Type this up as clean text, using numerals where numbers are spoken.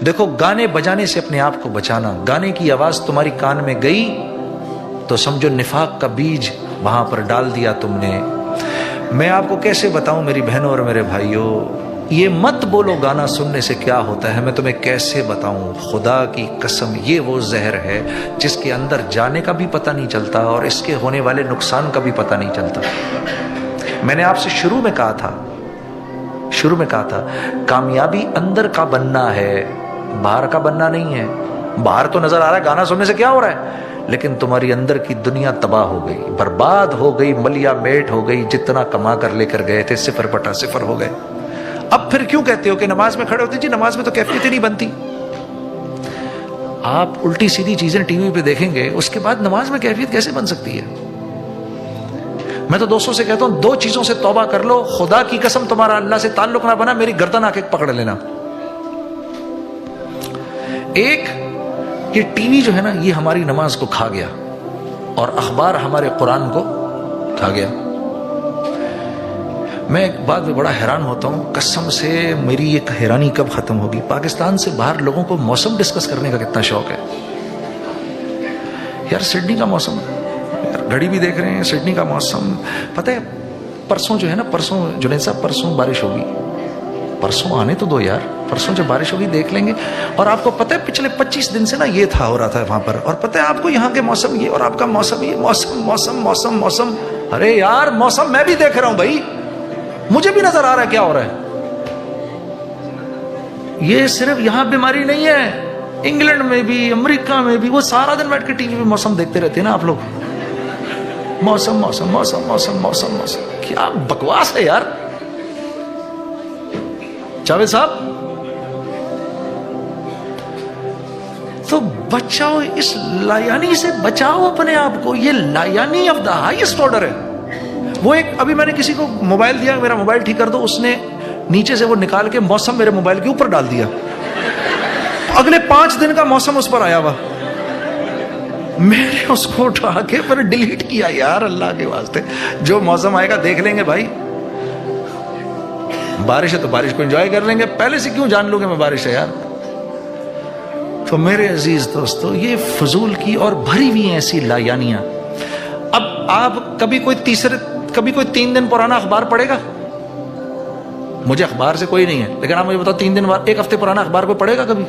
دیکھو گانے بجانے سے اپنے آپ کو بچانا، گانے کی آواز تمہاری کان میں گئی تو سمجھو نفاق کا بیج وہاں پر ڈال دیا تم نے۔ میں آپ کو کیسے بتاؤں میری بہنوں اور میرے بھائیوں، یہ مت بولو گانا سننے سے کیا ہوتا ہے، میں تمہیں کیسے بتاؤں، خدا کی قسم یہ وہ زہر ہے جس کے اندر جانے کا بھی پتہ نہیں چلتا اور اس کے ہونے والے نقصان کا بھی پتہ نہیں چلتا۔ میں نے آپ سے شروع میں کہا تھا کامیابی اندر کا بننا ہے، باہر کا بننا نہیں ہے۔ باہر تو نظر آ رہا ہے گانا سننے سے کیا ہو رہا ہے، لیکن تمہاری اندر کی دنیا تباہ ہو گئی، برباد ہو گئی، ملیا میٹ ہو گئی، جتنا کما کر لے کر گئے تھے 0/0 ہو گئے۔ اب پھر کیوں کہتے ہو کہ نماز میں کھڑے ہوتے؟ جی نماز میں تو کیفیت ہی نہیں بنتی۔ آپ الٹی سیدھی چیزیں ٹی وی پہ دیکھیں گے، اس کے بعد نماز میں کیفیت کیسے بن سکتی ہے؟ میں تو دوستوں سے کہتا ہوں 2 چیزوں سے توبہ کر لو، خدا کی قسم تمہارا اللہ سے تعلق نہ بنا، میری گردن آ کے پکڑ لینا۔ ایک، یہ ٹی وی جو ہے نا یہ ہماری نماز کو کھا گیا، اور اخبار ہمارے قرآن کو کھا گیا۔ میں ایک بات میں بڑا حیران ہوتا ہوں، قسم سے میری ایک حیرانی کب ختم ہوگی، پاکستان سے باہر لوگوں کو موسم ڈسکس کرنے کا کتنا شوق ہے۔ یار سڈنی کا موسم، گھڑی بھی دیکھ رہے ہیں، سڈنی کا موسم، پتہ ہے پرسوں جو ہے نا، پرسوں جنید صاحب پرسوں بارش ہوگی، پرسوں آنے تو دو یار، پرسوں جب بارش ہوگی دیکھ لیں گے۔ اور آپ کو پتہ ہے پچھلے 25 دن سے نا یہ ہو رہا تھا وہاں پر، اور پتہ ہے آپ کو یہاں کے موسم یہ اور آپ کا موسم یہ، موسم۔ ارے یار موسم میں بھی دیکھ رہا ہوں بھائی، مجھے بھی نظر آ رہا ہے کیا ہو رہا ہے۔ یہ صرف یہاں بیماری نہیں ہے، انگلینڈ میں بھی، امریکہ میں بھی، وہ سارا دن بیٹھ کے ٹی وی پہ موسم دیکھتے رہتے ہیں نا آپ لوگ، موسم، کیا بکواس ہے یار۔ جاوید صاحب تو بچاؤ، اس لایانی سے بچاؤ اپنے آپ کو، یہ لایانی آف دا ہائیسٹ آرڈر ہے۔ وہ ایک ابھی میں نے کسی کو موبائل دیا، میرا موبائل ٹھیک کر دو، اس نے نیچے سے وہ نکال کے موسم میرے موبائل کے اوپر ڈال دیا، اگلے 5 دن کا موسم اس پر آیا ہوا۔ میں نے اس کو اٹھا کے پھر ڈیلیٹ کیا، یار اللہ کے واسطے جو موسم آئے گا دیکھ لیں گے بھائی، بارش ہے تو بارش کو انجوائے کر لیں گے، پہلے سے کیوں جان لو گے میں بارش ہے یار۔ تو میرے عزیز دوستو، یہ فضول کی اور بھری ہوئی ہیں ایسی لایانیاں۔ اب آپ کبھی کوئی 3 دن پرانا اخبار پڑھے گا؟ مجھے اخبار سے کوئی نہیں ہے، لیکن آپ مجھے بتاؤ 3 دن بعد 1 ہفتے پرانا اخبار کوئی پڑھے گا کبھی؟